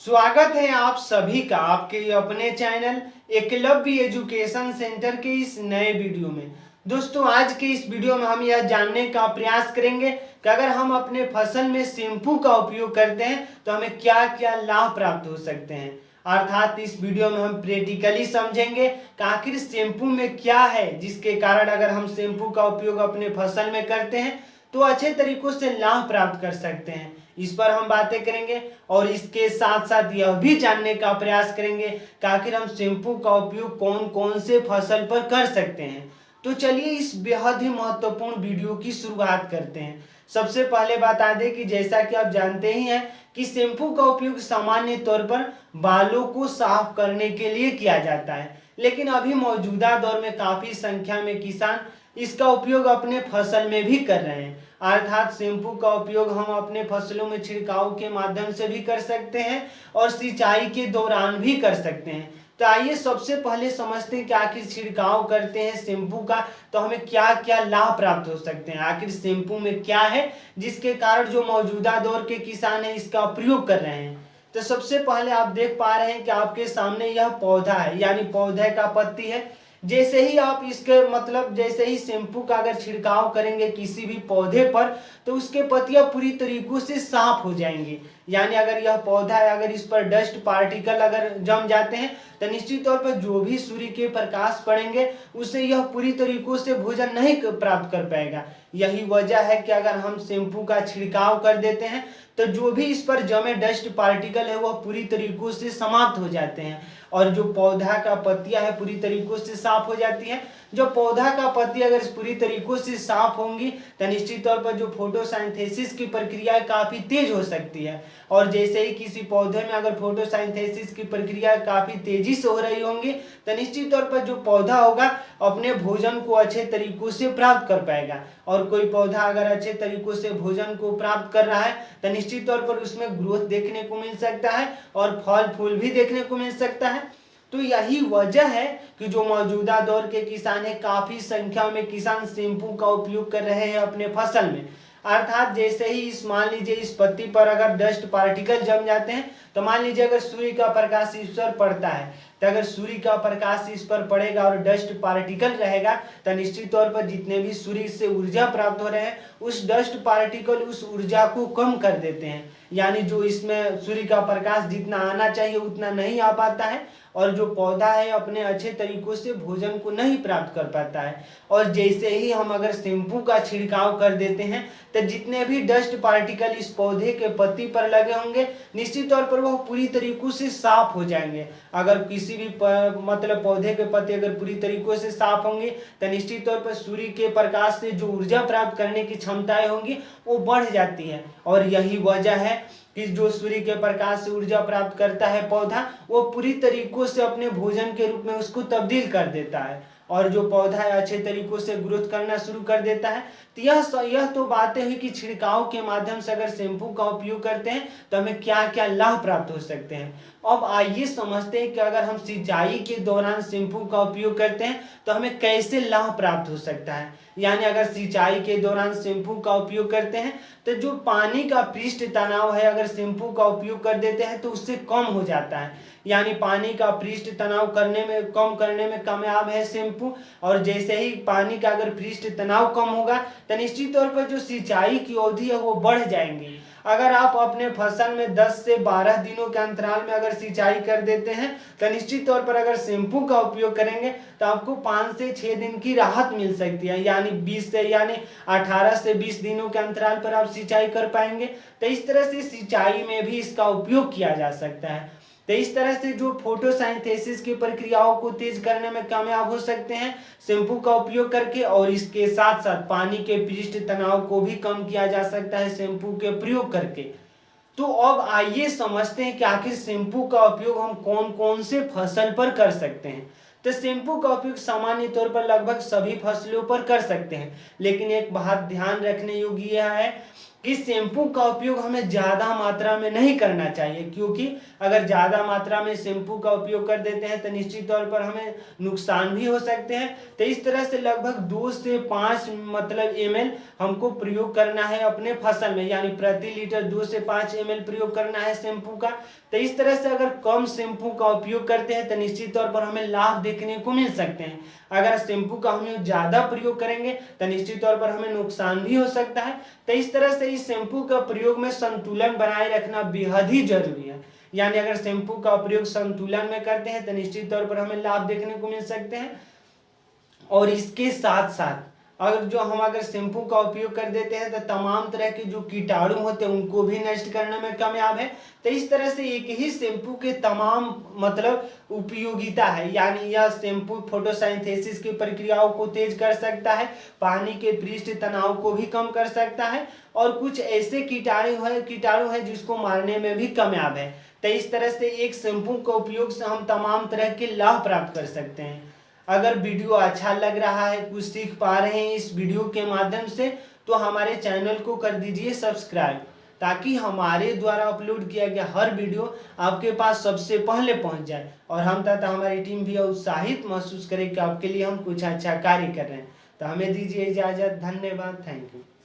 स्वागत है आप सभी का आपके अपने चैनल एकलव्य एजुकेशन सेंटर के इस नए वीडियो में। दोस्तों, आज के इस वीडियो में हम यह जानने का प्रयास करेंगे कि अगर हम अपने फसल में शैम्पू का उपयोग करते हैं तो हमें क्या क्या लाभ प्राप्त हो सकते हैं। अर्थात इस वीडियो में हम प्रैक्टिकली समझेंगे कि आखिर शैम्पू में क्या है जिसके कारण अगर हम शैम्पू का उपयोग अपने फसल में करते हैं तो अच्छे तरीकों से लाभ प्राप्त कर सकते हैं। इस पर हम बातें करेंगे और इसके साथ साथ यह भी जानने का प्रयास करेंगे कि आखिर हम शैम्पू का उपयोग कौन कौन से फसल पर कर सकते हैं। तो चलिए इस बेहद ही महत्वपूर्ण वीडियो की शुरुआत करते हैं। सबसे पहले बता दें कि जैसा कि आप जानते ही हैं कि शैम्पू का उपयोग सामान्य तौर पर बालों को साफ करने के लिए किया जाता है, लेकिन अभी मौजूदा दौर में काफ़ी संख्या में किसान इसका उपयोग अपने फसल में भी कर रहे हैं। अर्थात शैम्पू का उपयोग हम अपने फसलों में छिड़काव के माध्यम से भी कर सकते हैं और सिंचाई के दौरान भी कर सकते हैं। तो आइए सबसे पहले समझते हैं कि आखिर छिड़काव करते हैं शैम्पू का तो हमें क्या क्या लाभ प्राप्त हो सकते हैं। आखिर शैम्पू में क्या है जिसके कारण जो मौजूदा दौर के किसान हैं इसका प्रयोग कर रहे हैं। तो सबसे पहले आप देख पा रहे हैं कि आपके सामने यह पौधा है, यानी पौधे का पत्ती है। जैसे ही आप इसके जैसे ही शैम्पू का अगर छिड़काव करेंगे किसी भी पौधे पर तो उसके पत्तियां पूरी तरीकों से साफ हो जाएंगी। यानी अगर यह पौधा है, अगर इस पर डस्ट पार्टिकल अगर जम जाते हैं तो निश्चित तौर पर जो भी सूर्य के प्रकाश पड़ेंगे उससे यह पूरी तरीकों से भोजन नहीं प्राप्त कर पाएगा। यही वजह है कि अगर हम शैम्पू का छिड़काव कर देते हैं तो जो भी इस पर जमे डस्ट पार्टिकल है वह पूरी तरीकों से समाप्त हो जाते हैं और जो पौधा का पत्तियां है पूरी तरीकों से साफ हो जाती है। जो पौधा का पत्ती अगर पूरी तरीकों से साफ होंगी तो निश्चित तौर पर जो फोटोसिंथेसिस की प्रक्रिया काफ़ी तेज हो सकती है और जैसे ही किसी पौधे में अगर फोटोसिंथेसिस की प्रक्रिया काफ़ी तेजी से हो रही होंगी तो निश्चित तौर पर जो पौधा होगा अपने भोजन को अच्छे तरीकों से प्राप्त कर पाएगा। और कोई पौधा अगर अच्छे तरीकों से भोजन को प्राप्त कर रहा है तो निश्चित तौर पर उसमें ग्रोथ देखने को मिल सकता है और फल फूल भी देखने को मिल सकता है। तो यही वजह है कि जो मौजूदा दौर के किसान हैं काफ़ी संख्या में किसान शैम्पू का उपयोग कर रहे हैं अपने फसल में। अर्थात जैसे ही मान लीजिए इस पत्ती पर अगर डस्ट पार्टिकल जम जाते हैं तो मान लीजिए अगर सूर्य का प्रकाश इस पर पड़ता है तो अगर सूर्य का प्रकाश इस पर पड़ेगा और डस्ट पार्टिकल रहेगा तो निश्चित तौर पर जितने भी सूर्य से ऊर्जा प्राप्त हो रहे हैं उस डस्ट पार्टिकल उस ऊर्जा को कम कर देते हैं। यानी जो इसमें सूर्य का प्रकाश जितना आना चाहिए उतना नहीं आ पाता है और जो पौधा है अपने अच्छे तरीकों से भोजन को नहीं प्राप्त कर पाता है। और जैसे ही हम अगर शैम्पू का छिड़काव कर देते हैं तो जितने भी डस्ट पार्टिकल इस पौधे के पत्ती पर लगे होंगे निश्चित तौर पर वह पूरी तरीकों से साफ हो जाएंगे। अगर किसी भी पौधे के पत्ते अगर पूरी तरीकों से साफ होंगे तो निश्चित तौर पर सूर्य के प्रकाश से जो ऊर्जा प्राप्त करने की क्षमताएं होंगी वो बढ़ जाती है। और यही वजह है कि जो सूर्य के प्रकाश से ऊर्जा प्राप्त करता है पौधा वो पूरी तरीकों से अपने भोजन के रूप में उसको तब्दील कर देता है और जो पौधा है अच्छे तरीकों से ग्रोथ करना शुरू कर देता है। तो यह तो बातें हुई कि छिड़काव के माध्यम से अगर शैम्पू का उपयोग करते हैं तो हमें क्या क्या लाभ प्राप्त हो सकते हैं। अब आइए समझते हैं कि अगर हम सिंचाई के दौरान शैम्पू का उपयोग करते हैं तो हमें कैसे लाभ प्राप्त हो सकता है। यानी अगर सिंचाई के दौरान शैम्पू का उपयोग करते हैं तो जो पानी का पृष्ठ तनाव है अगर शैम्पू का उपयोग कर देते हैं तो उससे कम हो जाता है। यानी पानी का पृष्ठ तनाव कम करने में कामयाब है शैम्पू। और जैसे ही पानी का अगर पृष्ठ तनाव कम होगा तो निश्चित तौर पर जो सिंचाई की अवधि है वो बढ़ जाएंगी। अगर आप अपने फसल में 10 से 12 दिनों के अंतराल में अगर सिंचाई कर देते हैं तो निश्चित तौर पर अगर शैम्पू का उपयोग करेंगे तो आपको 5 से 6 दिन की राहत मिल सकती है। यानी 18 से 20 दिनों के अंतराल पर आप सिंचाई कर पाएंगे। तो इस तरह से सिंचाई में भी इसका उपयोग किया जा सकता है। तो इस तरह से जो फोटोसिंथेसिस की प्रक्रियाओं को तेज करने में कामयाब हो सकते हैं शैम्पू का उपयोग करके। और इसके साथ साथ पानी के पृष्ठ तनाव को भी कम किया जा सकता है शैम्पू के प्रयोग करके। तो अब आइए समझते हैं कि आखिर शैम्पू का उपयोग हम कौन कौन से फसल पर कर सकते हैं। तो शैम्पू का उपयोग सामान्य तौर पर लगभग सभी फसलों पर कर सकते हैं, लेकिन एक बात ध्यान रखने योग्य यह है कि शैम्पू का उपयोग हमें ज़्यादा मात्रा में नहीं करना चाहिए, क्योंकि अगर ज़्यादा मात्रा में शैम्पू का उपयोग कर देते हैं तो निश्चित तौर पर हमें नुकसान भी हो सकते हैं। तो इस तरह से लगभग 2 से 5 मतलब ml हमको प्रयोग करना है अपने फसल में, यानी प्रति लीटर 2 से 5 ml प्रयोग करना है शैम्पू का। तो इस तरह से अगर कम शैम्पू का उपयोग करते हैं तो निश्चित तौर पर हमें लाभ देखने को मिल सकते हैं। अगर शैम्पू का हम ज़्यादा प्रयोग करेंगे तो निश्चित तौर पर हमें नुकसान भी हो सकता है। तो इस तरह से इस शैम्पू का प्रयोग में संतुलन बनाए रखना बेहद ही जरूरी है। यानी अगर शैम्पू का प्रयोग संतुलन में करते हैं तो निश्चित तौर पर हमें लाभ देखने को मिल सकते हैं। और इसके साथ साथ अगर शैम्पू का उपयोग कर देते हैं तो तमाम तरह के जो कीटाणु होते हैं उनको भी नष्ट करने में कामयाब है। तो इस तरह से एक ही शैम्पू के तमाम मतलब उपयोगिता है, यानी यह शैम्पू फोटोसिंथेसिस की प्रक्रियाओं को तेज कर सकता है, पानी के पृष्ठ तनाव को भी कम कर सकता है, और कुछ ऐसे कीटाणु है जिसको मारने में भी कामयाब है। तो इस तरह से एक शैम्पू का उपयोग से हम तमाम तरह के लाभ प्राप्त कर सकते हैं। अगर वीडियो अच्छा लग रहा है, कुछ सीख पा रहे हैं इस वीडियो के माध्यम से, तो हमारे चैनल को कर दीजिए सब्सक्राइब, ताकि हमारे द्वारा अपलोड किया गया हर वीडियो आपके पास सबसे पहले पहुंच जाए और हम तथा हमारी टीम भी उत्साहित महसूस करे कि आपके लिए हम कुछ अच्छा कार्य कर रहे हैं। तो हमें दीजिए इजाज़त। धन्यवाद। Thank you.